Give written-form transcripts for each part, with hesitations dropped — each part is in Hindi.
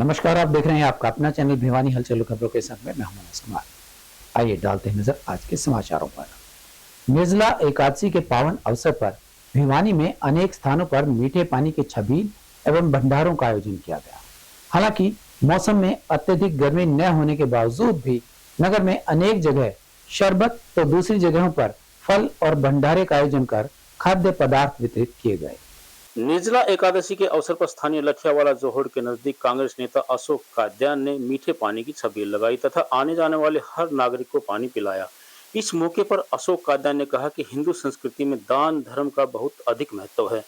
नमस्कार, आप देख रहे हैं आपका अपना चैनल भिवानी हलचल खबरों के साथ में मैं हूं मनोज कुमार। आइए डालते हैं नजर आज के समाचारों पर। निर्जला एकादशी के पावन अवसर पर भिवानी में अनेक स्थानों पर मीठे पानी के छबील एवं भंडारों का आयोजन किया गया। हालांकि मौसम में अत्यधिक गर्मी न होने के बावजूद भी नगर में अनेक जगह शरबत तो दूसरी जगहों पर फल और भंडारे का आयोजन कर खाद्य पदार्थ वितरित किए गए। निर्जला एकादशी के अवसर पर स्थानीय लठियावाला जोहड़ के नजदीक कांग्रेस नेता अशोक काद्यान ने मीठे पानी की छबील लगाई तथा आने जाने वाले हर नागरिक को पानी पिलाया। इस मौके पर अशोक काद्यान ने कहा कि हिंदू संस्कृति में दान धर्म का बहुत अधिक महत्व है।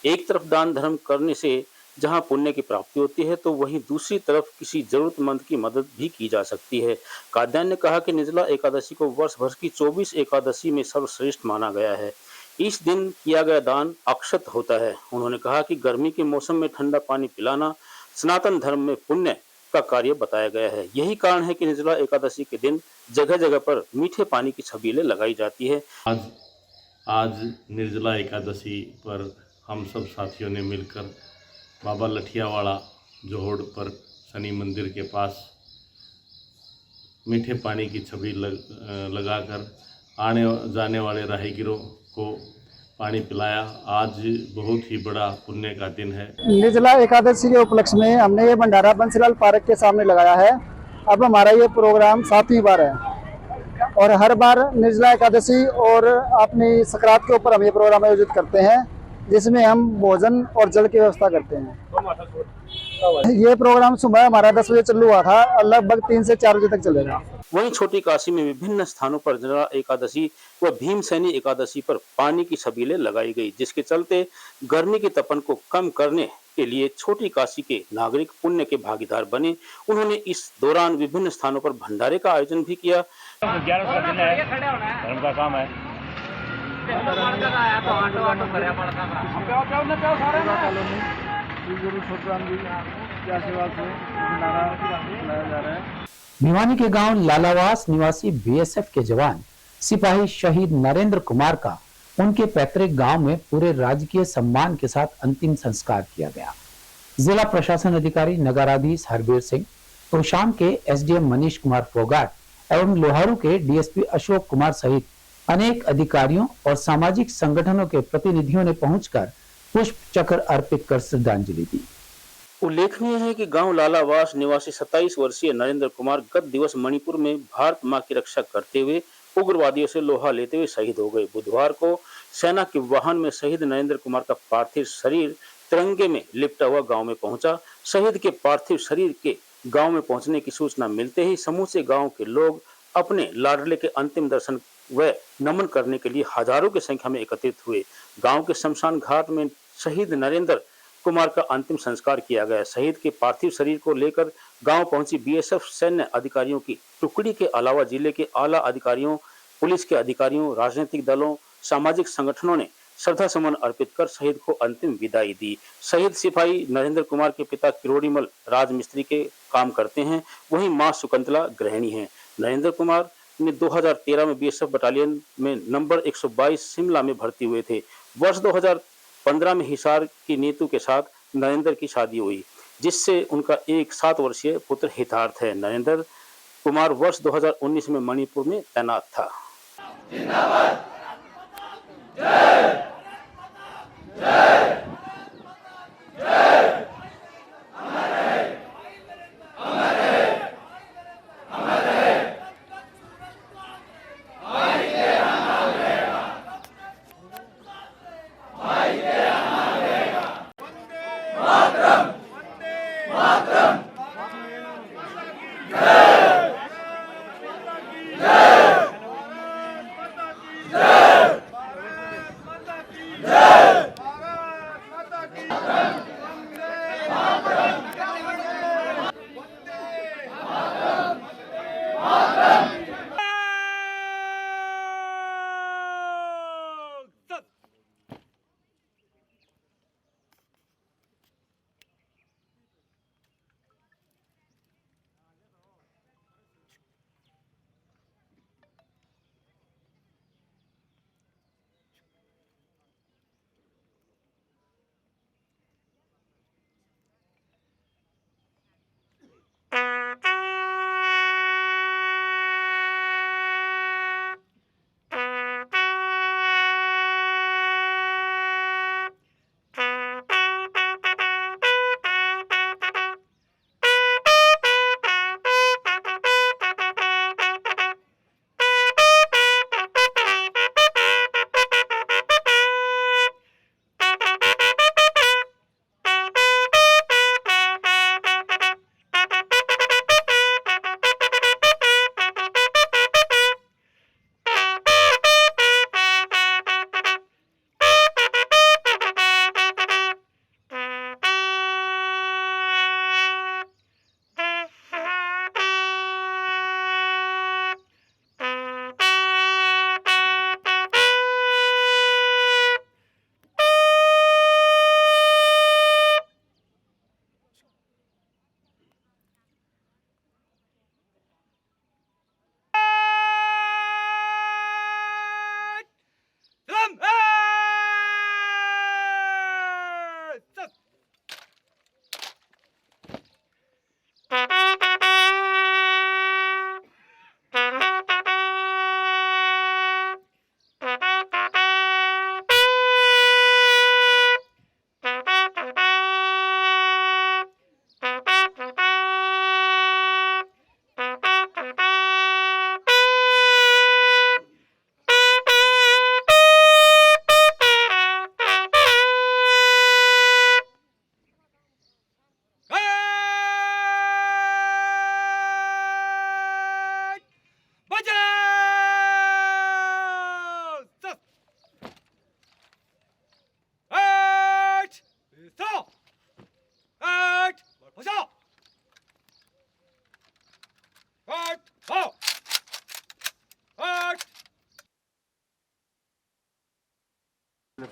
एक तरफ दान धर्म करने से जहां पुण्य की प्राप्ति होती है तो वहीं दूसरी तरफ किसी जरूरतमंद की मदद भी की जा सकती है। काद्यान ने कहा कि निर्जला एकादशी को वर्ष भर की 24 एकादशी में सर्वश्रेष्ठ माना गया है। इस दिन किया गया दान अक्षत होता है। उन्होंने कहा कि गर्मी के मौसम में ठंडा पानी पिलाना सनातन धर्म में पुण्य का कार्य बताया गया है। यही कारण है कि निर्जला एकादशी के दिन जगह जगह पर मीठे पानी की छबीलें लगाई जाती है। आज निर्जला एकादशी पर हम सब साथियों ने मिलकर बाबा लठियावाला जोहड़ पर शनि मंदिर के पास मीठे पानी की छबील लगाकर आने जाने वाले राहगीरों को पानी पिलाया। आज बहुत ही बड़ा पुण्य का दिन है। निर्जला एकादशी के उपलक्ष्य में हमने ये भंडारा बंसीलाल पार्क के सामने लगाया है। अब हमारा ये प्रोग्राम 7वीं बार है और हर बार निर्जला एकादशी और अपनी संक्रांत के ऊपर हम ये प्रोग्राम आयोजित करते हैं, जिसमें हम भोजन और जल की व्यवस्था करते हैं। ये प्रोग्राम सुबह हमारा 10 बजे चालू हुआ था और लगभग 3 से 4 बजे तक चलेगा। वहीं छोटी काशी में विभिन्न स्थानों पर निर्जला एकादशी व भीमसेनी एकादशी पर पानी की छबीलें लगाई गई, जिसके चलते गर्मी के तपन को कम करने के लिए छोटी काशी के नागरिक पुण्य के भागीदार बने। उन्होंने इस दौरान विभिन्न स्थानों पर भंडारे का आयोजन भी किया। 11 दिन है, धर्म का काम है। भिवानी के गांव लालावास निवासी बीएसएफ के जवान सिपाही शहीद नरेंद्र कुमार का उनके पैतृक गांव में पूरे राजकीय सम्मान के साथ अंतिम संस्कार किया गया। जिला प्रशासन अधिकारी नगराधीश हरबीर सिंह, तोशाम के एसडीएम मनीष कुमार फोगाट एवं लोहारू के डीएसपी अशोक कुमार सहित अनेक अधिकारियों और सामाजिक संगठनों के प्रतिनिधियों ने पहुंचकर पुष्प चक्र अर्पित कर श्रद्धांजलि दी। उल्लेखनीय है कि गांव लालावास निवासी 27 वर्षीय नरेंद्र कुमार गत दिवस मणिपुर में भारत मां की रक्षा करते हुए उग्रवादियों से लोहा लेते हुए शहीद हो गए। बुधवार को सेना के वाहन में शहीद नरेंद्र कुमार का पार्थिव शरीर तिरंगे में लिपटा हुआ गांव में पहुंचा। शहीद के पार्थिव शरीर के गांव में पहुंचने की सूचना मिलते ही समूचे गांव के लोग अपने लाडले के अंतिम दर्शन व नमन करने के लिए हजारों की संख्या में एकत्रित हुए। गांव के शमशान घाट में शहीद नरेंद्र कुमार का अंतिम संस्कार किया गया। शहीद के पार्थिव शरीर को लेकर गांव पहुंची बीएसएफ सैन्य अधिकारियों की टुकड़ी के अलावा जिले के आला अधिकारियों, पुलिस के अधिकारियों, राजनीतिक दलों, सामाजिक संगठनों ने श्रद्धा सुमन अर्पित कर शहीद को अंतिम विदाई दी। शहीद सिपाही नरेंद्र कुमार के पिता किरोड़ीमल राजमिस्त्री के काम करते हैं, वहीं मां सुकंतला गृहिणी हैं। नरेंद्र कुमार ने 2013 में बीएसएफ बटालियन में नंबर 122 शिमला में भर्ती हुए थे। वर्ष 2015 में हिसार की नीतू के साथ नरेंद्र की शादी हुई, जिससे उनका एक 7 वर्षीय पुत्र हितार्थ है। नरेंद्र कुमार वर्ष 2019 में मणिपुर में तैनात था।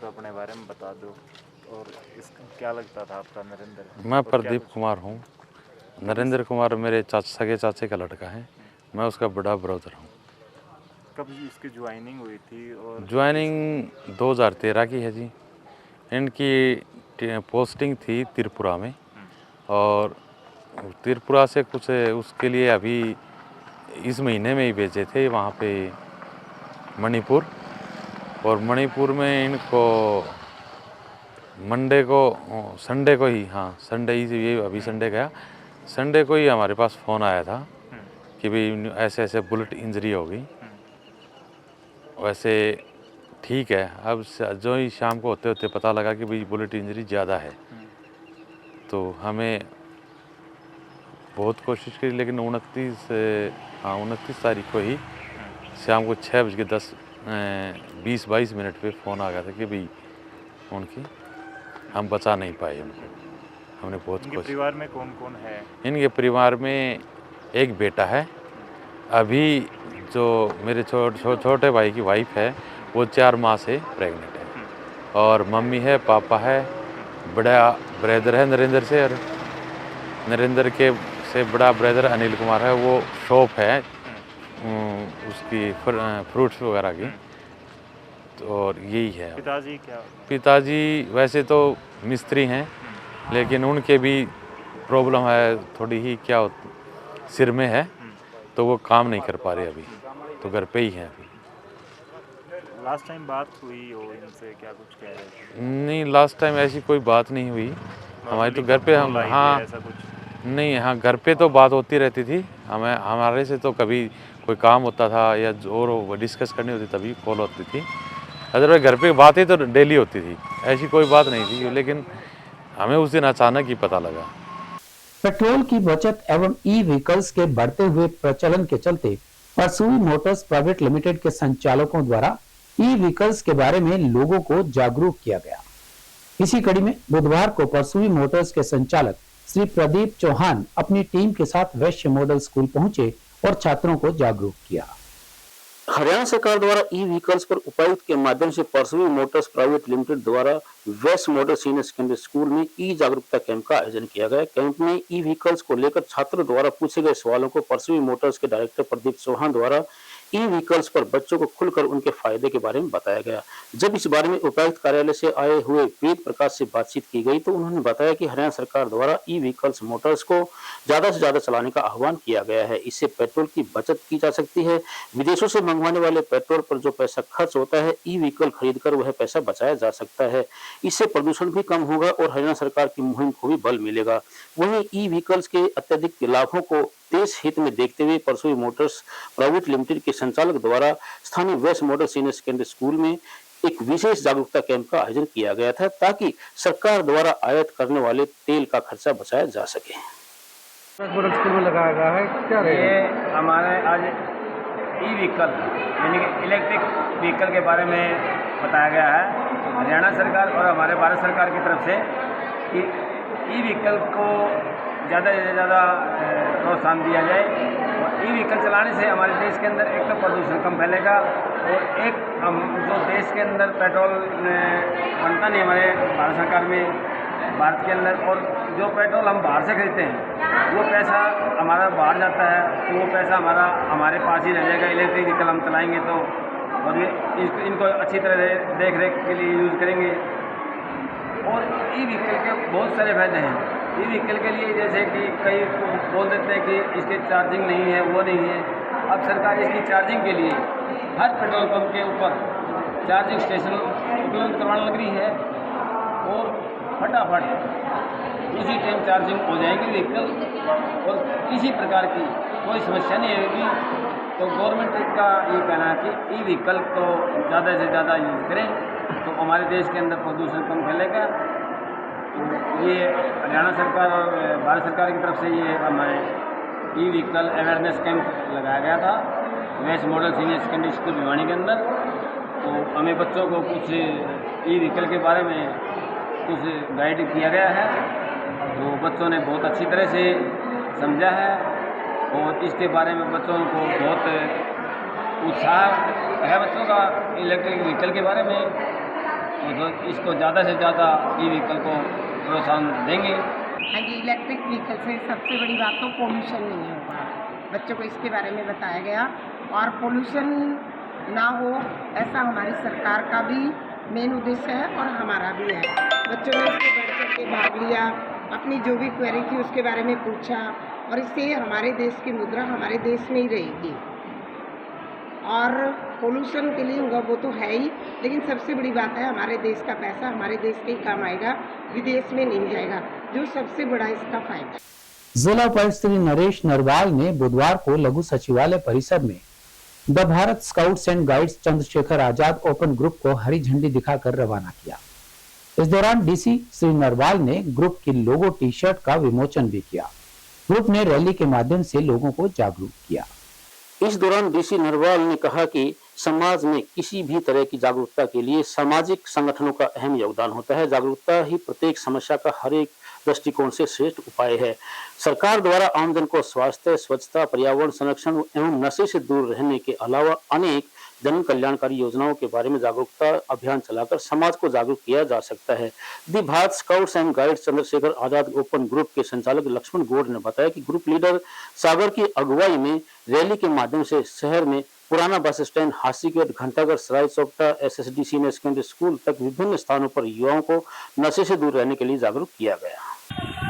तो अपने बारे में बता दो और इसका क्या लगता था आपका नरेंद्र? मैं और क्या प्रदीप कुछ- कुमार हूँ। नरेंद्र कुमार मेरे सगे चाचे का लड़का है। मैं उसका बड़ा ब्रदर हूँ। कब इसकी ज्वाइनिंग हुई थी और ज्वाइनिंग 2013 की है जी। इनकी पोस्टिंग थी त्रिपुरा में और त्रिपुरा से कुछ उसके लिए अभी इस महीने में ही भेजे थे वहाँ पे मणिपुर। और मणिपुर में इनको संडे को ही, हाँ संडे ही, ये अभी संडे गया, संडे को ही हमारे पास फ़ोन आया था कि भाई ऐसे ऐसे बुलेट इंजरी हो गई। वैसे ठीक है, अब जो ही शाम को होते होते पता लगा कि भाई बुलेट इंजरी ज़्यादा है। तो हमें बहुत कोशिश की, लेकिन 29 तारीख को ही शाम को 6:20 पे फ़ोन आ गया था कि भाई उनकी हम बचा नहीं पाए उनको। हमने बहुत इनके कोशिश। परिवार में कौन कौन है? इनके परिवार में एक बेटा है। अभी जो मेरे छोटे भाई की वाइफ है वो 4 माह से प्रेग्नेंट है। और मम्मी है, पापा है, बड़ा ब्रदर है नरेंद्र से, और नरेंद्र के से बड़ा ब्रदर अनिल कुमार है। वो शॉप है उसकी फ्रूट्स वगैरह की। तो और यही है। पिताजी क्या? पिताजी वैसे तो मिस्त्री हैं, लेकिन उनके भी प्रॉब्लम है थोड़ी ही, क्या सिर में है, तो वो काम नहीं कर पा रहे अभी, तो घर पे ही हैं अभी। लास्ट टाइम बात हुई हो इनसे, क्या कुछ कह रहे थे? नहीं, लास्ट टाइम ऐसी कोई बात नहीं हुई हमारी। तो घर पे हम, हाँ ऐसा कुछ नहीं, हाँ घर पे तो बात होती रहती थी। हमारे से तो कभी कोई काम होता था या और डिस्कस करनी होती तभी कॉल होती थी। अदरवाइज घर पे बातें तो डेली होती थी, ऐसी कोई बात नहीं थी। लेकिन हमें उस दिन अचानक ही पता लगा। पेट्रोल की बचत एवं ई व्हीकल्स के बढ़ते हुए प्रचलन के चलते परसुई मोटर्स प्राइवेट लिमिटेड के संचालकों द्वारा ई व्हीकल्स के बारे में लोगों को जागरूक किया गया। इसी कड़ी में बुधवार को परसुई मोटर्स के संचालक श्री प्रदीप चौहान अपनी टीम के साथ वैश्य मॉडल स्कूल पहुंचे और छात्रों को जागरूक किया। हरियाणा सरकार द्वारा ई व्हीकल्स पर उपायुक्त के माध्यम से परसुई मोटर्स प्राइवेट लिमिटेड द्वारा West Model Senior secondary School में ई जागरूकता कैंप का आयोजन किया गया। कैंप में ई व्हीकल्स को लेकर छात्रों द्वारा पूछे गए सवालों को परसुई मोटर्स के डायरेक्टर प्रदीप चौहान द्वारा ई व्हीकल्स पर बच्चों को खुलकर उनके फायदे के बारे में बताया गया। जब इस बारे में उपायुक्त कार्यालय से आए हुए वेद प्रकाश से बातचीत की गई तो उन्होंने बताया कि हरियाणा सरकार द्वारा ई व्हीकल्स मोटर्स को ज्यादा से ज्यादा चलाने का आह्वान किया गया है। इससे पेट्रोल की बचत की जा सकती है। विदेशों से मंगवाने वाले पेट्रोल पर जो पैसा खर्च होता है, ई व्हीकल खरीदकर वह पैसा बचाया जा सकता है। इससे प्रदूषण भी कम होगा और हरियाणा सरकार की मुहिम को भी बल मिलेगा। वहीं ई व्हीकल्स के अत्यधिक लाभों को देश हित में देखते हुए परसुई मोटर्स प्राइवेट लिमिटेड के संचालक द्वारा स्थानीय West Model Senior secondary School में एक विशेष जागरूकता कैंप का आयोजन किया गया था ताकि सरकार द्वारा आयात करने वाले तेल का खर्चा बचाया जा सके। स्कूल में लगाया गया है, क्या ये हमारे आज ई व्हीकल यानी कि इलेक्ट्रिक व्हीकल के बारे में बताया गया है। हरियाणा सरकार और हमारे भारत सरकार की तरफ से कि ई व्हीकल को ज़्यादा से ज़्यादा प्रोत्साहन दिया जाए। और ई व्हीकल चलाने से हमारे देश के अंदर एक तो प्रदूषण कम फैलेगा और एक हम जो देश के अंदर पेट्रोल बनता नहीं हमारे भारत सरकार में, भारत के अंदर, और जो पेट्रोल हम बाहर से खरीदते हैं वो पैसा हमारा बाहर जाता है, तो वो पैसा हमारे पास ही रह जाएगा। इलेक्ट्रिक व्हीकल हम चलाएंगे तो, और ये इनको अच्छी तरह देख रेख के लिए यूज़ करेंगे। और ई व्हीकल के बहुत सारे फायदे हैं। ई व्हीकल के लिए जैसे कि कई बोल देते हैं कि इसके चार्जिंग नहीं है, वो नहीं है। अब सरकार इसकी चार्जिंग के लिए हर पेट्रोल पंप के ऊपर चार्जिंग स्टेशन उपलब्ध करवाने लग रही है और फटाफट उसी टाइम चार्जिंग हो जाएगी व्हीकल और किसी प्रकार की कोई समस्या नहीं होगी। तो गवर्नमेंट का ये कहना है कि ई व्हीकल को ज़्यादा से ज़्यादा यूज़ करें तो हमारे देश के अंदर प्रदूषण कम फैलेगा। तो ये हरियाणा सरकार और भारत सरकार की तरफ से ये हमारे ई व्हीकल अवेयरनेस कैंप लगाया गया था West Model Senior secondary School Bhiwani के अंदर। तो हमें बच्चों को कुछ ई व्हीकल के बारे में कुछ गाइड किया गया है, तो बच्चों ने बहुत अच्छी तरह से समझा है और इसके बारे में बच्चों को बहुत उत्साह है बच्चों का इलेक्ट्रिक व्हीकल के बारे में। तो इसको ज़्यादा से ज़्यादा ई व्हीकल को प्रोत्साहन देंगे। हाँ जी, इलेक्ट्रिक व्हीकल से सबसे बड़ी बात तो पोल्यूशन नहीं होगा। बच्चों को इसके बारे में बताया गया और पोल्यूशन ना हो ऐसा हमारी सरकार का भी मेन उद्देश्य है और हमारा भी है। बच्चों ने इसके बढ़ चढ़ के भाग लिया, अपनी जो भी क्वेरी थी उसके बारे में पूछा और इससे हमारे देश की मुद्रा हमारे देश में ही रहेगी। और पोल्यूशन के लिए होगा वो तो है ही, लेकिन सबसे बड़ी बात है हमारे देश का पैसा हमारे देश के ही काम आएगा, विदेश में नहीं जाएगा, जो सबसे बड़ा इसका फायदा। जिला उपायुक्त श्री नरेश नरवाल ने बुधवार को लघु सचिवालय परिसर में the Bharat scouts and guides Chandrashekhar Azad open group को हरी झंडी दिखाकर रवाना किया। इस दौरान डीसी श्री नरवाल ने ग्रुप की लोगो टी शर्ट का विमोचन भी किया। ग्रुप ने रैली के माध्यम से लोगों को जागरूक किया। इस दौरान डीसी नरवाल ने कहा कि समाज में किसी भी तरह की जागरूकता के लिए सामाजिक संगठनों का अहम योगदान होता है। जागरूकता ही प्रत्येक समस्या का हर एक दृष्टिकोण से श्रेष्ठ उपाय है। सरकार द्वारा आमजन को स्वास्थ्य, स्वच्छता, पर्यावरण संरक्षण एवं नशे से दूर रहने के अलावा अनेक जन कल्याणकारी योजनाओं के बारे में जागरूकता अभियान चलाकर समाज को जागरूक किया जा सकता है। The Bharat scouts and guides Chandrashekhar Azad open group के संचालक लक्ष्मण गौड़ ने बताया कि ग्रुप लीडर सागर की अगुवाई में रैली के माध्यम से शहर में पुराना बस स्टैंड, हासीगेट, घंटाघर, Sarai Chaupata, SSD senior secondary school तक विभिन्न स्थानों पर युवाओं को नशे से दूर रहने के लिए जागरूक किया गया।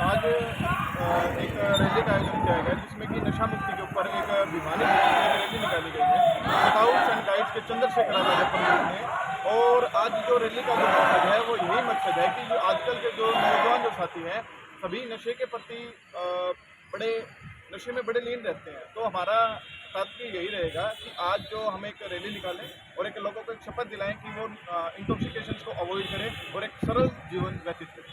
आज एक रैली का आयोजन किया गया जिसमें कि नशा मुक्ति के ऊपर एक भिवानी रैली निकाली गई है स्काउट्स एंड गाइड्स के चंद्रशेखर आजाद ओपन ग्रुप ने। और आज जो रैली का जो मकसद है वो यही मकसद है कि जो आजकल के जो नौजवान जो साथी हैं सभी नशे के प्रति नशे में बड़े लीन रहते हैं। तो हमारा तात्पर्य यही रहेगा कि आज जो हम एक रैली निकालें और एक लोगों को एक शपथ दिलाएं कि वो इंटॉक्सिकेशंस को अवॉइड करें और एक सरल जीवन व्यतीत करें।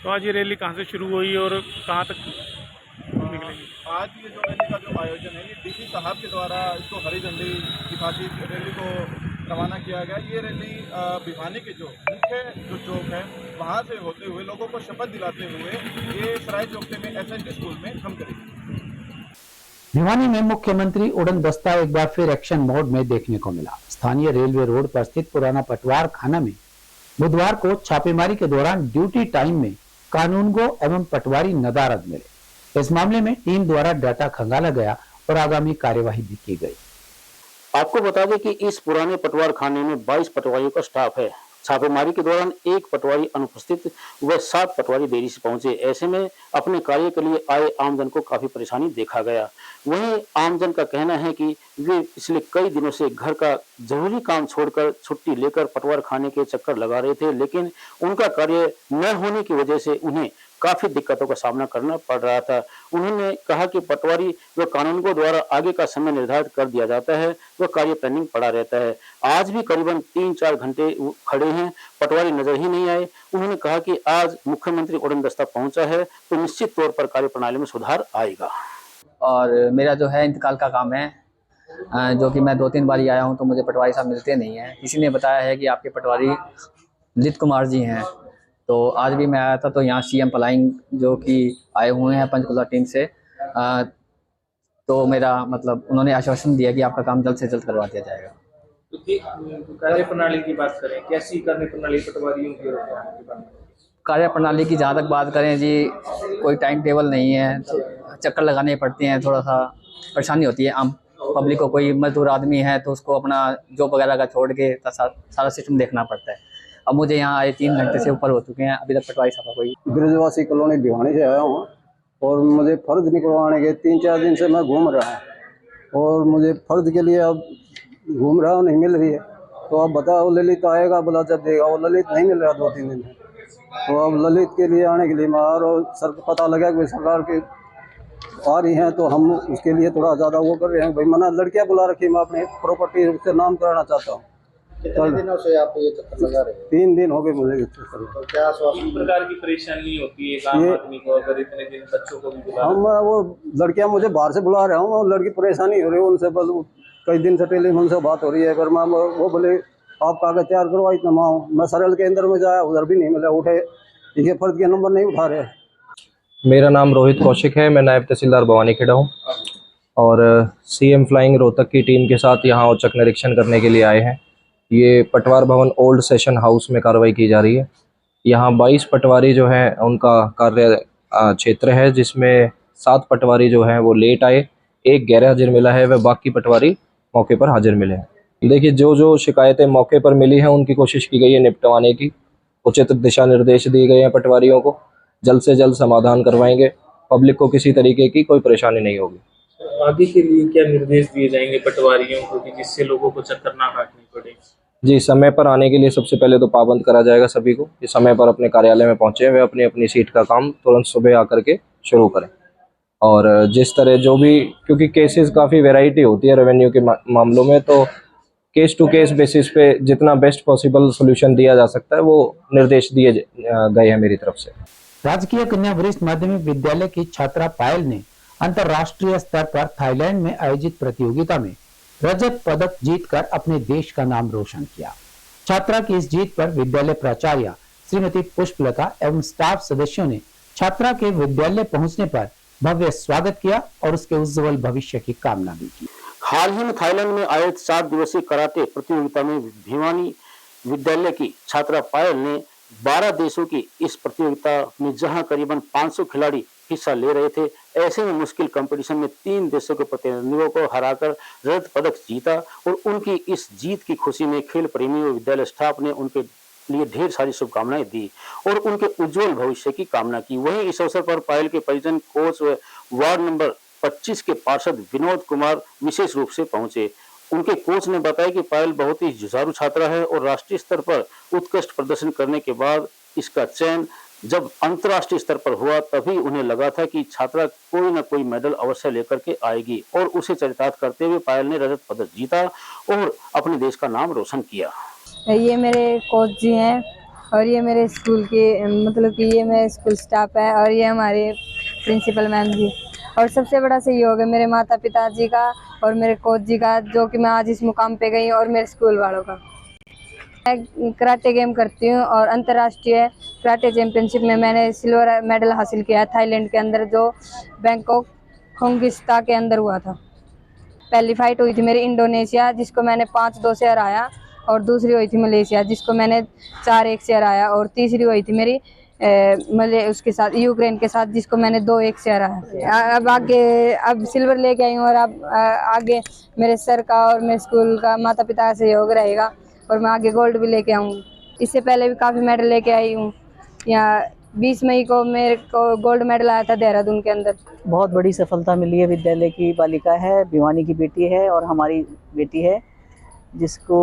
तो आज ये रैली कहाँ से शुरू हुई और कहाँ तक निकलेगी? आज ये जो रैली का जो आयोजन है ये डीसी साहब के द्वारा इसको हरी झंडी दिखा के रैली को रवाना किया गया। ये रैली भिवानी के जो मुख्य जो चौक है वहाँ से होते हुए लोगों को शपथ दिलाते हुए ये सराय चौकटे में एसएसडी स्कूल में हम करेंगे। भिवानी में मुख्यमंत्री उड़न दस्ता एक बार फिर एक्शन मोड में देखने को मिला। स्थानीय रेलवे रोड पर स्थित पुराना पटवार खाना में बुधवार को छापेमारी के दौरान ड्यूटी टाइम में कानूनगो एवं पटवारी नदारद मिले। इस मामले में टीम द्वारा डाटा खंगाला गया और आगामी कार्यवाही भी की गई। आपको बता दें कि इस पुराने पटवार खाने में 22 पटवारियों का स्टाफ है। छापेमारी के दौरान एक पटवारी अनुपस्थित व 7 पटवारी देरी से पहुंचे। ऐसे में अपने कार्य के लिए आए आमजन को काफी परेशानी देखा गया। वहीं आमजन का कहना है कि वे पिछले कई दिनों से घर का जरूरी काम छोड़कर छुट्टी लेकर पटवार खाने के चक्कर लगा रहे थे, लेकिन उनका कार्य न होने की वजह से उन्हें काफी दिक्कतों का सामना करना पड़ रहा था। उन्होंने कहा कि पटवारी व कानूनगो द्वारा आगे का समय निर्धारित कर दिया जाता है, वह कार्य पेंडिंग पड़ा रहता है। आज भी करीबन 3-4 घंटे खड़े हैं, पटवारी नजर ही नहीं आए। उन्होंने कहा कि आज मुख्यमंत्री उड़न दस्ता पहुंचा है तो निश्चित तौर पर कार्य प्रणाली में सुधार आएगा। और मेरा जो है इंतकाल का काम है, जो कि मैं 2-3 बार आया हूं तो मुझे पटवारी साहब मिलते नहीं हैं। किसी ने बताया है कि आपके पटवारी ललित कुमार जी हैं, तो आज भी मैं आया था तो यहाँ सीएम फ्लाइंग जो कि आए हुए हैं पंचकुला टीम से, तो मेरा मतलब उन्होंने आश्वासन दिया कि आपका काम जल्द से जल्द करवा दिया जाएगा। तो कार्य प्रणाली की बात करें, कैसी कार्य प्रणाली पटवारियों की? कार्य प्रणाली की जहाँ तक बात करें जी, कोई टाइम टेबल नहीं है, चक्कर लगाने पड़ते हैं, थोड़ा सा परेशानी होती है आम पब्लिक को। कोई मजदूर आदमी है तो उसको अपना जॉब वगैरह का छोड़ के सारा सिस्टम देखना पड़ता है। अब मुझे यहाँ आए 3 घंटे से ऊपर हो चुके हैं, अभी तक पटवारी साहब कोई। ब्रजवासी कॉलोनी भिवानी से आया हूँ और मुझे फर्ज निकलवाने के 3-4 दिन से मैं घूम रहा हूँ और मुझे फर्ज के लिए अब घूम रहा हूँ, नहीं मिल रही है। तो अब बताओ ललित आएगा बोला जब देगा, वो ललित नहीं मिल रहा 2-3 दिन में। तो अब ललित के लिए आने के लिए और सर पता लगा कि सरकार के आ रही हैं तो हम उसके लिए थोड़ा ज़्यादा वो कर रहे हैं। भाई मना लड़कियाँ बुला रखी, मैं अपने प्रॉपर्टी से नाम कराना चाहता हूँ। कितने दिनों से आप ये चक्कर लगा रहे हैं? 3 दिन हो गए मुझे। तो क्या किस प्रकार की परेशानी होती है आम आदमी को अगर इतने दिन बच्चों को भी बुला? हम वो लड़कियां मुझे बाहर से बुला रहा हूँ, लड़की परेशानी हो रही है उनसे, बस कई दिन से टेलीफोन से बात हो रही है। पर मैं वो बोले आप कागज तैयार करवा, इतना मैं सरल के अंदर में जाया, उधर भी नहीं मिला, उठे ये फर्ज के नंबर नहीं उठा रहे। मेरा नाम रोहित कौशिक है, मैं नायब तहसीलदार भवानी खेड़ा हूँ और सीएम फ्लाइंग रोहतक की टीम के साथ यहाँ औचक निरीक्षण करने के लिए आए हैं। ये पटवार भवन ओल्ड सेशन हाउस में कार्रवाई की जा रही है। यहाँ 22 पटवारी जो हैं उनका कार्य क्षेत्र है, जिसमें 7 पटवारी जो हैं वो लेट आए, एक गैर हाजिर मिला है व बाकी पटवारी मौके पर हाजिर मिले हैं। देखिए, जो शिकायतें मौके पर मिली हैं उनकी कोशिश की गई है निपटवाने की। उचित दिशा निर्देश दिए गए हैं पटवारियों को, जल्द से जल्द समाधान करवाएंगे। पब्लिक को किसी तरीके की कोई परेशानी नहीं होगी। आगे के लिए क्या निर्देश दिए जाएंगे पटवारियों को कि जिससे लोगों को चक्कर ना काटनी पड़े? जी, समय पर आने के लिए सबसे पहले तो पाबंद करा जाएगा सभी को कि समय पर अपने कार्यालय में पहुंचे, वे अपनी अपनी सीट का काम तुरंत सुबह आकर के शुरू करें। और जिस तरह जो भी, क्योंकि केसेस काफ़ी वैरायटी होती है रेवेन्यू के मामलों में, तो केस टू केस बेसिस पे जितना बेस्ट पॉसिबल सोल्यूशन दिया जा सकता है वो निर्देश दिए गए हैं मेरी तरफ से। राजकीय कन्या वरिष्ठ माध्यमिक विद्यालय की छात्रा पायल ने अंतर्राष्ट्रीय स्तर पर थाईलैंड में आयोजित प्रतियोगिता में रजत पदक जीतकर अपने देश का नाम रोशन किया। छात्रा की इस जीत पर विद्यालय प्राचार्य श्रीमती पुष्पलता एवं स्टाफ सदस्यों ने छात्रा के विद्यालय पहुंचने पर भव्य स्वागत किया और उसके उज्जवल भविष्य की कामना भी की। हाल ही में थाईलैंड में आयोजित 7 दिवसीय कराटे प्रतियोगिता में भिवानी विद्यालय की छात्रा पायल ने 12 देशों की इस प्रतियोगिता में, जहां करीबन 500 खिलाड़ी हिस्सा ले रहे थे, ऐसे में मुश्किल कंपटीशन में 3 देशों के प्रतिनिधियों को हराकर रजत पदक जीता। और उनकी इस जीत की खुशी में खेल प्रेमियों और विद्यालय स्टाफ ने उनके लिए ढेर सारी शुभकामनाएं दी और उनके उज्जवल भविष्य की कामना की। वहीं इस अवसर पर पायल के परिजन, कोच व वार्ड नंबर 25 के पार्षद विनोद कुमार विशेष रूप से पहुंचे। उनके कोच ने बताया कि पायल बहुत ही जुझारू छात्रा है और राष्ट्रीय स्तर पर उत्कृष्ट प्रदर्शन करने के बाद इसका चयन जब अंतर्राष्ट्रीय स्तर पर हुआ, तभी उन्हें लगा था कि छात्रा कोई न कोई मेडल अवश्य लेकर के आएगी और उसे चरितार्थ करते हुए पायल ने रजत पदक जीता और अपने देश का नाम रोशन किया। ये मेरे कोच जी हैं और ये मेरे स्कूल के, मतलब कि ये मेरे स्कूल स्टाफ है और ये हमारे प्रिंसिपल मैम जी, और सबसे बड़ा सहयोग है मेरे माता पिता जी का और मेरे कोच जी का, जो कि मैं आज इस मुकाम पे गई, और मेरे स्कूल वालों का। मैं कराटे गेम करती हूँ और अंतर्राष्ट्रीय कराटे चैंपियनशिप में मैंने सिल्वर मेडल हासिल किया है थाईलैंड के अंदर, जो बैंकॉक खोंगिस्ता के अंदर हुआ था। पहली फाइट हुई थी मेरी इंडोनेशिया, जिसको मैंने 5-2 से हराया, और दूसरी हुई थी मलेशिया, जिसको मैंने 4-1 से हराया, और तीसरी हुई थी मेरी उसके साथ यूक्रेन के साथ, जिसको मैंने 2-1 से हराया। अब सिल्वर लेके आई हूँ और अब आगे मेरे सर का और मेरे स्कूल का, माता पिता का सहयोग रहेगा और मैं आगे गोल्ड भी लेके आऊँ। इससे पहले भी काफ़ी मेडल लेके आई हूँ। यहाँ 20 मई को मेरे को गोल्ड मेडल आया था देहरादून के अंदर। बहुत बड़ी सफलता मिली है। विद्यालय की बालिका है, भिवानी की बेटी है और हमारी बेटी है, जिसको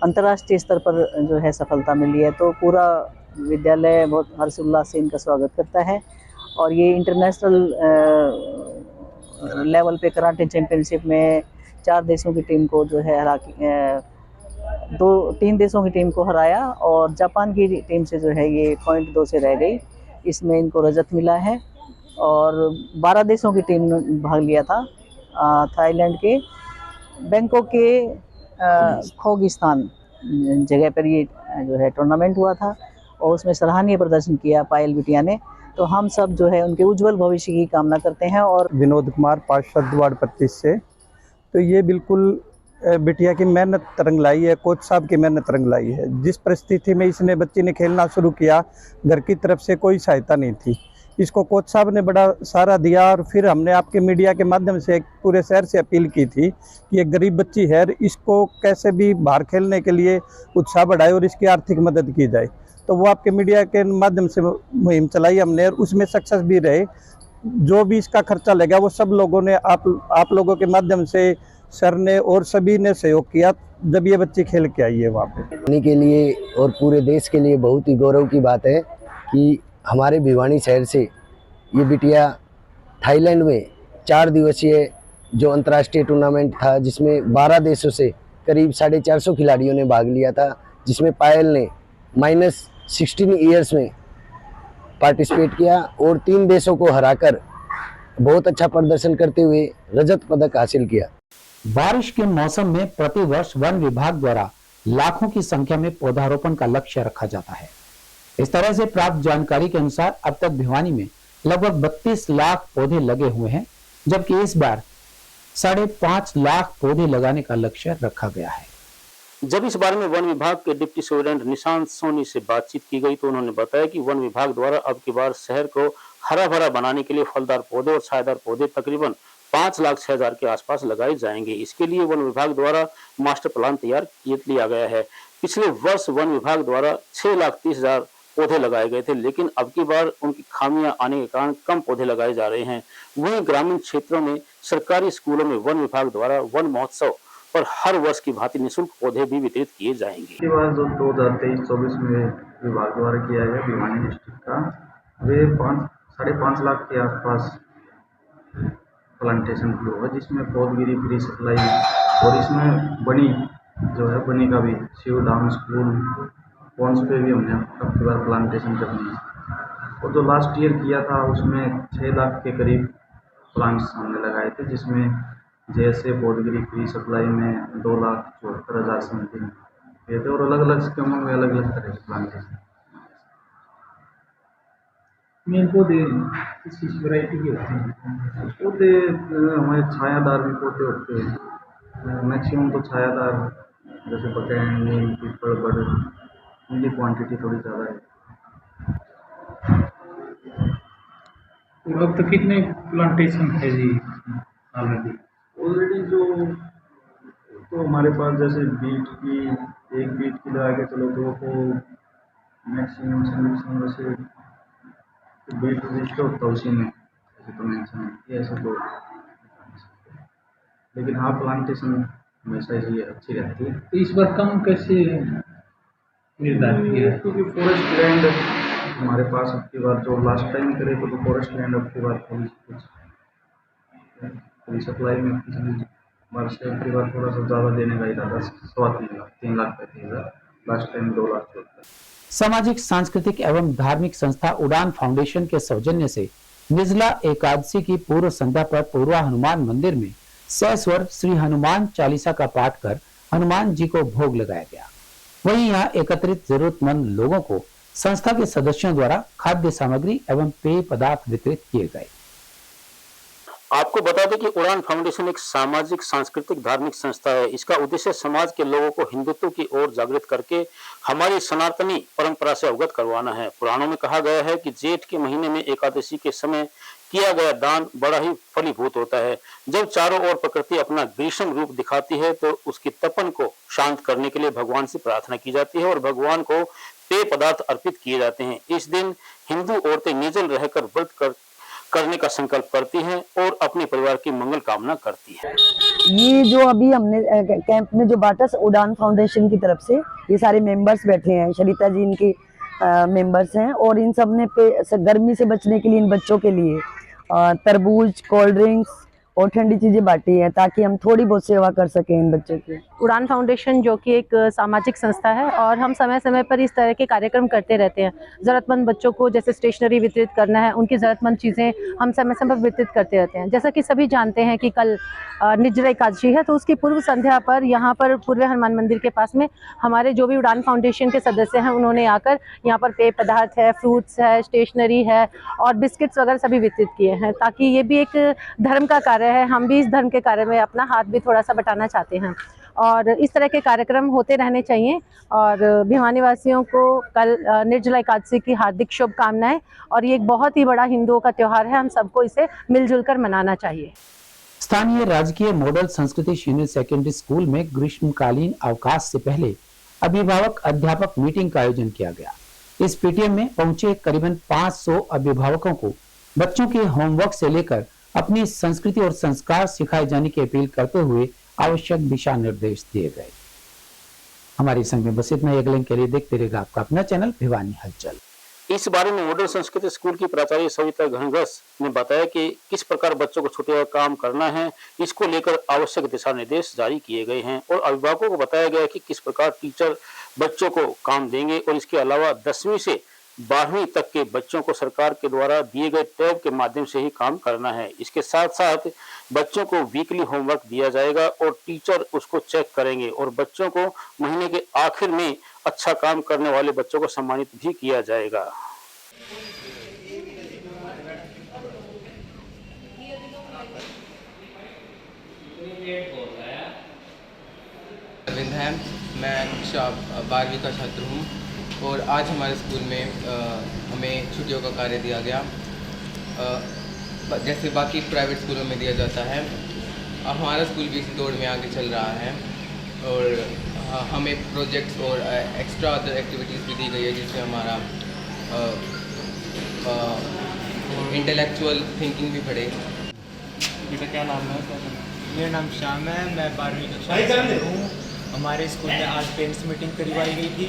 अंतर्राष्ट्रीय स्तर पर जो है सफलता मिली है। तो पूरा विद्यालय बहुत हर्षोल्लास से इनका स्वागत करता है और ये इंटरनेशनल लेवल पे कराटे चैंपियनशिप में 4 देशों की टीम को जो है 3 देशों की टीम को हराया और जापान की टीम से जो है ये 0.2 से रह गई। इसमें इनको रजत मिला है और 12 देशों की टीम ने भाग लिया था। थाईलैंड के बैंकॉक के खोगिस्तान जगह पर ये जो है टूर्नामेंट हुआ था और उसमें सराहनीय प्रदर्शन किया पायल बिटिया ने। तो हम सब जो है उनके उज्जवल भविष्य की कामना करते हैं। और विनोद कुमार, पार्षद वार्ड 25 से। तो ये बिल्कुल बिटिया की मेहनत रंग लाई है, कोच साहब की मेहनत रंग लाई है। जिस परिस्थिति में इसने बच्ची ने खेलना शुरू किया, घर की तरफ से कोई सहायता नहीं थी, इसको कोच साहब ने बड़ा सहारा दिया और फिर हमने आपके मीडिया के माध्यम से पूरे शहर से अपील की थी कि एक गरीब बच्ची है, इसको कैसे भी बाहर खेलने के लिए उत्साह बढ़ाए और इसकी आर्थिक मदद की जाए। तो वो आपके मीडिया के माध्यम से मुहिम चलाई हमने और उसमें सक्सेस भी रहे। जो भी इसका खर्चा लगा वो सब लोगों ने आप लोगों के माध्यम से, सर ने और सभी ने सहयोग किया जब ये बच्ची खेल के आई है वहाँ पे। के लिए और पूरे देश के लिए बहुत ही गौरव की बात है कि हमारे भिवानी शहर से ये बिटिया थाईलैंड में 4 दिवसीय जो अंतर्राष्ट्रीय टूर्नामेंट था, जिसमें 12 देशों से करीब 450 खिलाड़ियों ने भाग लिया था, जिसमें पायल ने -16 ईयर्स में पार्टिसिपेट किया और 3 देशों को हराकर बहुत अच्छा प्रदर्शन करते हुए रजत पदक हासिल किया। बारिश के मौसम में प्रतिवर्ष वन विभाग द्वारा लाखों की संख्या में पौधारोपण का लक्ष्य रखा जाता है। इस तरह से प्राप्त जानकारी के अनुसार अब तक भिवानी में लगभग 32 लाख पौधे लगे हुए हैं, जबकि इस बार 5.5 लाख पौधे लगाने का लक्ष्य रखा गया है। जब इस बारे में वन विभाग के डिप्टी सुपरिटेंडेंट निशांत सोनी से बातचीत की गई तो उन्होंने बताया कि वन विभाग द्वारा अब की बार शहर को हरा भरा बनाने के लिए फलदार पौधे और छायादार पौधे तकरीबन 5,06,000 के आसपास लगाए जाएंगे। इसके लिए वन विभाग द्वारा मास्टर प्लान तैयार लिया गया है। पिछले वर्ष वन विभाग द्वारा 6,30,000 पौधे लगाए गए थे, लेकिन अब की बार उनकी खामियां आने के कारण कम पौधे लगाए जा रहे हैं। वहीं ग्रामीण क्षेत्रों में सरकारी स्कूलों में वन विभाग द्वारा वन महोत्सव पर हर वर्ष की भांति निःशुल्क पौधे भी वितरित किए जाएंगे। इसके बाद जो 2023-24 में विभाग द्वारा किया गया भिवानी डिस्ट्रिक्ट का, वे 5.5 लाख के आसपास प्लांटेशन की होगा, जिसमें पौधगिरी फ्री सप्लाई और इसमें बनी जो है बनी का भी शिव धाम स्कूल पॉन्स पे भी हमने अब की बार प्लांटेशन करनी है। और जो लास्ट ईयर किया था उसमें 6 लाख के करीब प्लांट्स हमने लगाए थे, जिसमें जैसे पौधगिरी फ्री सप्लाई में 2,74,000 समथिंग किए थे और अलग अलग स्कीमों में अलग अलग तरह के प्लांटेशन। मेन पौधे किस वैरायटी के होते हैं? पौधे हमारे छायादार भी पौधे होते हैं, मैक्सिमम तो छायादार जैसे बकैन, नीम, पीपल, बड़, इनकी क्वांटिटी थोड़ी ज़्यादा है। अब तक कितने प्लांटेशन है जी ऑलरेडी जो तो हमारे पास जैसे बीट की एक बीट की लगा के चलो तो मैक्सिमम वैसे बीट रजिस्ट होता है उसी में ऐसे तो मेंशन है ऐसे तो, लेकिन हाँ प्लांटेशन हमेशा ही अच्छी रहती है। तो इस बार कम कैसे निर्धारित किया? क्योंकि फॉरेस्ट लैंड हमारे पास अब की बार जो लास्ट टाइम करे तो फॉरेस्ट लैंड अब की बार थोड़ी सप्लाई में बार से अब की बार थोड़ा सा ज़्यादा देने का इरादा 3,35,000 लास्ट टाइम 2 लाख होता है। सामाजिक सांस्कृतिक एवं धार्मिक संस्था उड़ान फाउंडेशन के सौजन्य से निर्जला एकादशी की पूर्व संध्या पर पूर्वा हनुमान मंदिर में सस्वर श्री हनुमान चालीसा का पाठ कर हनुमान जी को भोग लगाया गया। वहीं यहाँ एकत्रित जरूरतमंद लोगों को संस्था के सदस्यों द्वारा खाद्य सामग्री एवं पेय पदार्थ वितरित किए गए। आपको बता दें कि उड़ान फाउंडेशन एक सामाजिक सांस्कृतिक धार्मिक संस्था है। इसका उद्देश्य समाज के लोगों को हिंदुत्व की ओर जागृत करके हमारी सनातनी परंपरा से अवगत करवाना है। पुराणों में कहा गया है कि जेठ के महीने में एकादशी के समय किया गया दान बड़ा ही फलीभूत होता है। जब चारों ओर प्रकृति अपना ग्रीष्म रूप दिखाती है तो उसकी तपन को शांत करने के लिए भगवान से प्रार्थना की जाती है और भगवान को पेय पदार्थ अर्पित किए जाते हैं। इस दिन हिंदू औरतें निर्जल रहकर व्रत करने का संकल्प करती हैं और अपने परिवार की मंगल कामना करती है। ये जो अभी हमने कैंप में जो बांटा उड़ान फाउंडेशन की तरफ से, ये सारे मेंबर्स बैठे हैं, शरीता जी इनके मेंबर्स हैं और इन सब ने गर्मी से बचने के लिए इन बच्चों के लिए तरबूज, कोल्ड ड्रिंक्स और ठंडी चीज़ें बांटी हैं ताकि हम थोड़ी बहुत सेवा कर सकें इन बच्चों की। उड़ान फाउंडेशन जो कि एक सामाजिक संस्था है और हम समय समय पर इस तरह के कार्यक्रम करते रहते हैं। ज़रूरतमंद बच्चों को जैसे स्टेशनरी वितरित करना है, उनकी ज़रूरतमंद चीज़ें हम समय समय पर वितरित करते रहते हैं। जैसा कि सभी जानते हैं कि कल निर्जला एकादशी है, तो उसकी पूर्व संध्या पर यहाँ पर पूर्व हनुमान मंदिर के पास में हमारे जो भी उड़ान फाउंडेशन के सदस्य हैं उन्होंने आकर यहाँ पर पेय पदार्थ है, फ्रूट्स है, स्टेशनरी है और बिस्किट्स वगैरह सभी वितरित किए हैं ताकि ये भी एक धर्म का कार्य है। हम भी इस धर्म के कार्य में अपना हाथ भी थोड़ा सा बटाना चाहते हैं और इस तरह के कार्यक्रम होते रहने चाहिए। और भिवानी वासियों को कल निर्जला एकादशी की हार्दिक शुभकामनाएं। और ये एक बहुत ही बड़ा हिंदुओं का त्यौहार है, हम सबको इसे मिलजुल कर मनाना चाहिए। स्थानीय राजकीय मॉडल संस्कृति सीनियर सेकेंडरी स्कूल में ग्रीष्मकालीन अवकाश से पहले अभिभावक अध्यापक मीटिंग का आयोजन किया गया। इस पीटीएम में पहुंचे करीबन 500 अभिभावकों को बच्चों के होमवर्क से लेकर अपनी संस्कृति और संस्कार सिखाए जाने की अपील करते हुए आवश्यक दिशा निर्देश दिए गए। हमारे संग में बस इतना। अगले के लिए देखते रहेगा आपका अपना चैनल भिवानी हलचल। इस बारे में मॉडल संस्कृत स्कूल की प्राचार्य सविता घनघस ने बताया कि किस प्रकार बच्चों को छुट्टी का काम करना है, इसको लेकर आवश्यक दिशा निर्देश जारी किए गए हैं और अभिभावकों को बताया गया कि किस प्रकार टीचर बच्चों को काम देंगे और इसके अलावा 10वीं से 12वीं तक के बच्चों को सरकार के द्वारा दिए गए टैब के माध्यम से ही काम करना है। इसके साथ साथ बच्चों को वीकली होमवर्क दिया जाएगा और टीचर उसको चेक करेंगे और बच्चों को महीने के आखिर में अच्छा काम करने वाले बच्चों को सम्मानित भी किया जाएगा। मैं कक्षा 12वीं का छात्र हूँ और आज हमारे स्कूल में हमें छुट्टियों का कार्य दिया गया, जैसे बाकी प्राइवेट स्कूलों में दिया जाता है। हमारा स्कूल भी इस दौड़ में आगे चल रहा है और हमें प्रोजेक्ट्स और एक्स्ट्रा अदर एक्टिविटीज़ भी दी गई है, जिसमें हमारा इंटेलेक्चुअल थिंकिंग भी बढ़े। बेटा क्या नाम है? मेरा नाम श्याम है, मैं 12वीं कक्षा में हूँ। हमारे स्कूल में आज पेरेंट्स मीटिंग करवाई गई थी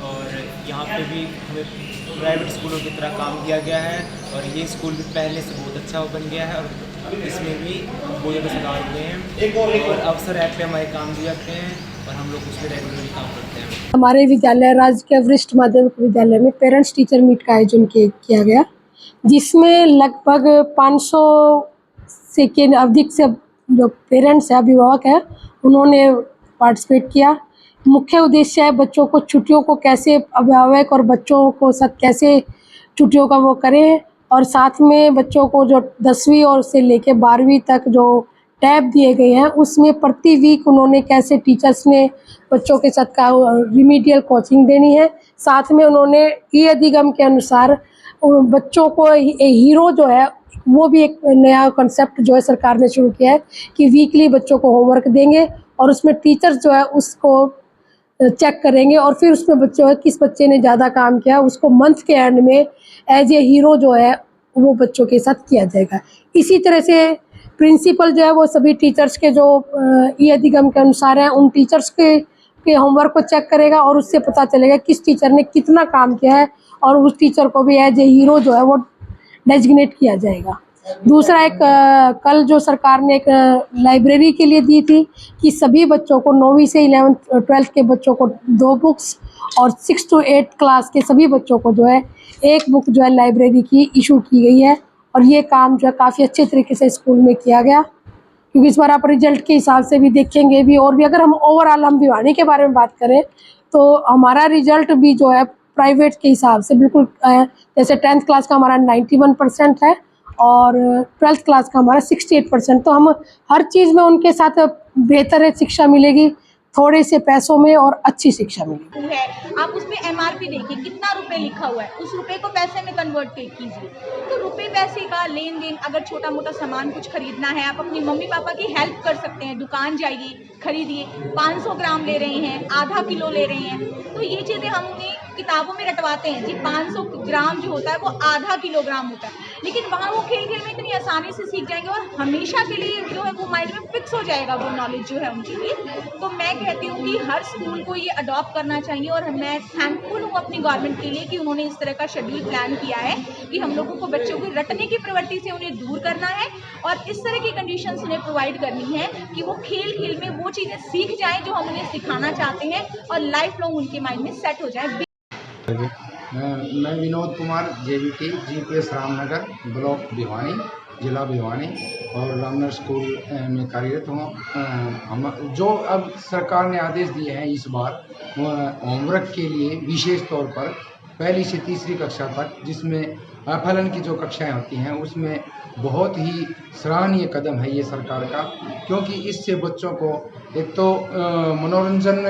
और यहाँ पे भी हमें प्राइवेट स्कूलों की तरह काम किया गया है और ये स्कूल भी पहले से बहुत अच्छा बन गया है और इसमें भी बहुत ज़्यादा सुधार हुए हैं और अवसर ऐप पे हमारे काम दिए जाते हैं और हम लोग उस पर रेगुलरली काम करते हैं। हमारे विद्यालय राजकीय वरिष्ठ माध्यमिक विद्यालय में पेरेंट्स टीचर मीट का आयोजन किया गया, जिसमें लगभग 500 से के अधिक से जो पेरेंट्स हैं, अभिभावक हैं, उन्होंने पार्टिसिपेट किया। मुख्य उद्देश्य है बच्चों को छुट्टियों को कैसे अभिभावक और बच्चों को साथ कैसे छुट्टियों का वो करें और साथ में बच्चों को जो 10वीं और से लेके 12वीं तक जो टैब दिए गए हैं उसमें प्रति वीक उन्होंने कैसे टीचर्स ने बच्चों के साथ का रिमीडियल कोचिंग देनी है। साथ में उन्होंने ई अधिगम के अनुसार बच्चों को हीरो जो है वो भी एक नया कॉन्सेप्ट जो है सरकार ने शुरू किया है कि वीकली बच्चों को होमवर्क देंगे और उसमें टीचर्स जो है उसको चेक करेंगे और फिर उसमें बच्चों किस बच्चे ने ज़्यादा काम किया उसको मंथ के एंड में एज ए हीरो जो है वो बच्चों के साथ किया जाएगा। इसी तरह से प्रिंसिपल जो है वो सभी टीचर्स के जो ई अधिगम के अनुसार हैं उन टीचर्स के होमवर्क को चेक करेगा और उससे पता चलेगा किस टीचर ने कितना काम किया है और उस टीचर को भी एज ए हीरो जो है वो डेजिग्नेट किया जाएगा। दूसरा एक कल जो सरकार ने एक लाइब्रेरी के लिए दी थी कि सभी बच्चों को 9वीं से 11th 12th के बच्चों को 2 बुक्स और 6 to 8 क्लास के सभी बच्चों को जो है 1 बुक जो है लाइब्रेरी की इशू की गई है और ये काम जो है काफ़ी अच्छे तरीके से स्कूल में किया गया, क्योंकि इस बार आप रिजल्ट के हिसाब से भी देखेंगे भी और भी अगर हम ओवरऑल हम भिवानी के बारे में बात करें तो हमारा रिजल्ट भी जो है प्राइवेट के हिसाब से बिल्कुल जैसे 10th क्लास का हमारा 91% है और 12th क्लास का हमारा 68%। तो हम हर चीज़ में उनके साथ बेहतर है शिक्षा मिलेगी, थोड़े से पैसों में और अच्छी शिक्षा मिलेगी। आप उसमें MRP देखिए कितना रुपए लिखा हुआ है, उस रुपए को पैसे में कन्वर्ट कीजिए। तो रुपए पैसे का लेन देन, अगर छोटा मोटा सामान कुछ खरीदना है आप अपनी मम्मी पापा की हेल्प कर सकते हैं, दुकान जाइए खरीदिए। 500 ग्राम ले रहे हैं, आधा किलो ले रहे हैं, तो ये चीज़ें हम उन्हें किताबों में रटवाते हैं जी 500 ग्राम जो होता है वो आधा किलोग्राम होता है, लेकिन वहाँ वो खेल खेल में इतनी आसानी से सीख जाएंगे और हमेशा के लिए जो है वो माइंड में फिक्स हो जाएगा वो नॉलेज जो है उनके लिए। तो मैं कहती हूँ कि हर स्कूल को ये अडॉप्ट करना चाहिए और मैं थैंकफुल हूँ अपनी गवर्नमेंट के लिए कि उन्होंने इस तरह का शेड्यूल प्लान किया है कि हम लोगों को बच्चों की रटने की प्रवृत्ति से उन्हें दूर करना है और इस तरह की कंडीशंस उन्हें प्रोवाइड करनी है कि वो खेल खेल में वो चीज़ें सीख जाएँ जो हम उन्हें सिखाना चाहते हैं और लाइफ लॉन्ग उनके माइंड में सेट हो जाए। मैं Vinod Kumar JVT GPS Ramnagar block Bhiwani जिला भिवानी और रामनगर स्कूल में कार्यरत हूँ। हम जो अब सरकार ने आदेश दिए हैं इस बार होमवर्क के लिए विशेष तौर पर 1ली से 3री कक्षा तक, जिसमें FLN की जो कक्षाएं होती हैं उसमें बहुत ही सराहनीय कदम है ये सरकार का, क्योंकि इससे बच्चों को एक तो मनोरंजन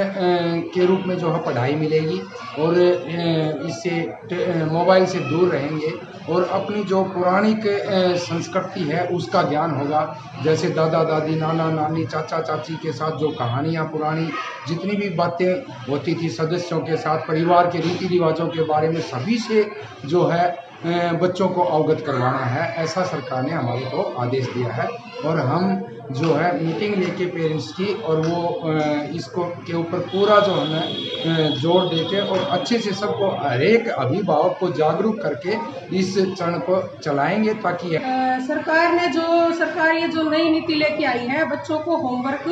के रूप में जो है पढ़ाई मिलेगी और इससे मोबाइल से दूर रहेंगे और अपनी जो पौराणिक संस्कृति है उसका ज्ञान होगा। जैसे दादा दादी नाना नानी चाचा चाची के साथ जो कहानियाँ पुरानी जितनी भी बातें होती थी सदस्यों के साथ, परिवार के रीति रिवाजों के बारे में सभी से जो है बच्चों को अवगत करवाना है, ऐसा सरकार ने हमारे को आदेश दिया है। और हम जो है मीटिंग लेके पेरेंट्स की और वो इसको के ऊपर पूरा जो हमें जोर देके और अच्छे से सबको हर एक अभिभावक को जागरूक करके इस चरण को चलाएंगे ताकि सरकार ये जो नई नीति लेके आई है बच्चों को होमवर्क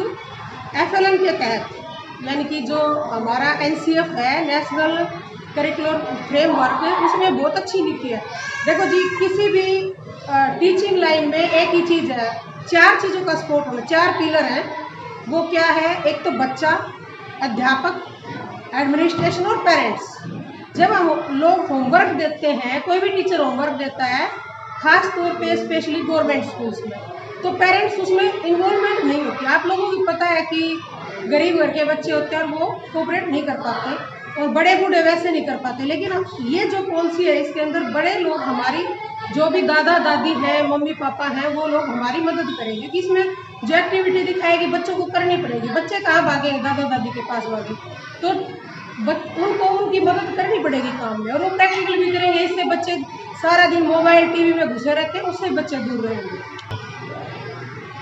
FLN के तहत, यानी कि जो हमारा NCF है नेशनल करिकुलर फ्रेमवर्क, उसमें बहुत अच्छी नीति है। देखो जी किसी भी टीचिंग लाइन में एक ही चीज़ है, 4 चीज़ों का सपोर्ट होना, 4 पिलर हैं। वो क्या है? एक तो बच्चा, अध्यापक, एडमिनिस्ट्रेशन और पेरेंट्स। जब हम लोग होमवर्क देते हैं, कोई भी टीचर होमवर्क देता है खास तौर पे स्पेशली गवर्नमेंट स्कूल्स में, तो पेरेंट्स उसमें इन्वॉल्वमेंट नहीं होती। आप लोगों को पता है कि गरीब घर के बच्चे होते हैं और वो कोऑपरेट नहीं कर पाते, और बड़े बूढ़े वैसे नहीं कर पाते। लेकिन ये जो पॉलिसी है इसके अंदर बड़े लोग, हमारी जो भी दादा दादी हैं, मम्मी पापा हैं, वो लोग हमारी मदद करेंगे कि इसमें जो एक्टिविटी दिखाएगी बच्चों को करनी पड़ेगी। बच्चे कहाँ भागेंगे, दादा दादी के पास भागे, तो उनको उनकी मदद करनी पड़ेगी काम में, और वो प्रैक्टिकल भी करेंगे। इससे बच्चे सारा दिन मोबाइल टीवी में घुसे रहते हैं, उससे बच्चे दूर रहेंगे।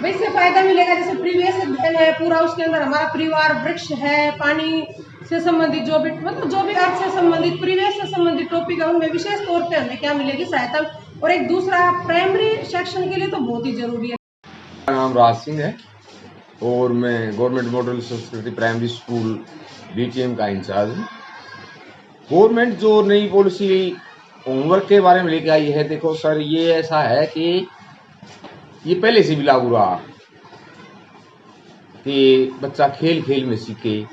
भाई इससे फायदा मिलेगा, जैसे प्रीवियस अध्ययन है पूरा, उसके अंदर हमारा परिवार वृक्ष है, पानी से संबंधित जो भी मतलब जो भी अर्थ से संबंधित प्रीवियस से संबंधित टॉपिक है उनमें विशेष तौर पे हमें क्या मिलेगी, सहायता। और एक दूसरा प्राइमरी सेक्शन के लिए तो बहुत ही जरूरी है। मेरा नाम राज सिंह है और मैं गवर्नमेंट मॉडल संस्कृति प्राइमरी स्कूल BTM का इंचार्ज हूँ। गवर्नमेंट जो नई पॉलिसी होमवर्क के बारे में लेके आई है, देखो सर ये ऐसा है कि ये पहले से भी लागू रहा कि बच्चा खेल खेल में सीखे।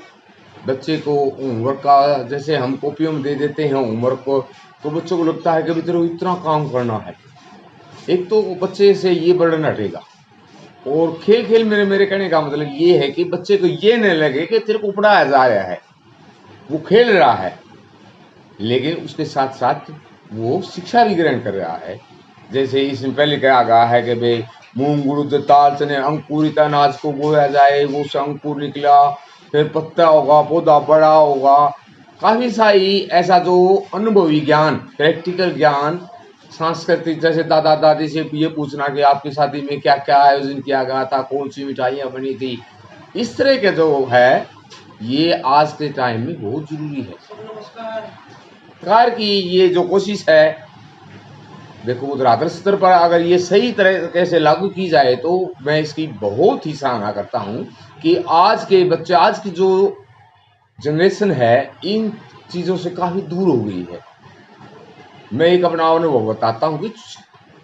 बच्चे को होमवर्क का, जैसे हम कॉपियों में दे देते हैं होमवर्क को, तो बच्चों को लगता है कि भी तेरे को इतना काम करना है। एक तो बच्चे से ये बर्डन हटेगा, और खेल खेल में मेरे कहने का मतलब ये है कि बच्चे को ये नहीं लगे कि तेरे को पढ़ाया जा रहा है, वो खेल रहा है, लेकिन उसके साथ साथ वो शिक्षा भी ग्रहण कर रहा है। जैसे इसमें पहले कहा गया है कि भाई मूंग उड़द दाल चने अंकुरित अनाज को बोया जाए, वो से अंकुर निकला, फिर पत्ता होगा, पौधा बड़ा होगा। काफ़ी सारी ऐसा जो अनुभवी ज्ञान, प्रैक्टिकल ज्ञान, सांस्कृतिक, जैसे दादा दादी से ये पूछना कि आपकी शादी में क्या क्या आयोजन किया गया था, कौन सी मिठाइयाँ बनी थी, इस तरह के जो है ये आज के टाइम में बहुत ज़रूरी है। सरकार की ये जो कोशिश है, देखो उधरातन स्तर पर अगर ये सही तरीके से लागू की जाए तो मैं इसकी बहुत ही सराहना करता हूँ कि आज के बच्चे, आज की जो जनरेशन है, इन चीज़ों से काफ़ी दूर हो गई है। मैं एक अपना अनुभव बताता हूँ कि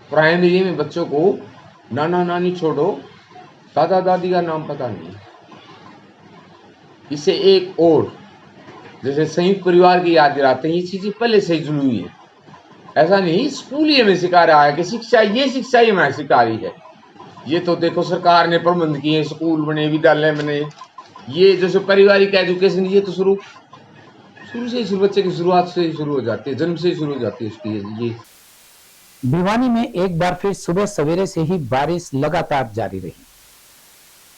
प्राइमरी में बच्चों को नाना नानी छोड़ो, दादा दादी का नाम पता नहीं। इससे एक और जैसे संयुक्त परिवार की याद दिलाते हैं, ये चीज़ें पहले से जरूरी है। ऐसा नहीं स्कूल ही हमें सिखा रहा है कि शिक्षा ही हमें सिखा रही है। ये तो देखो सरकार ने प्रबंध किए, स्कूल बने, विद्यालय बने, ये जैसे पारिवारिक एजुकेशन, ये तो शुरू से ही बच्चे की शुरुआत से ही शुरू हो जाती है, जन्म से ही शुरू हो जाती है उसकी। ये भिवानी में एक बार फिर सुबह सवेरे से ही बारिश लगातार जारी रही।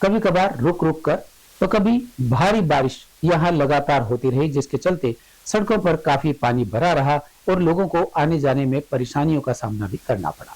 कभी कभार रुक रुक कर तो कभी भारी बारिश यहाँ लगातार होती रही, जिसके चलते सड़कों पर काफी पानी भरा रहा और लोगों को आने जाने में परेशानियों का सामना भी करना पड़ा।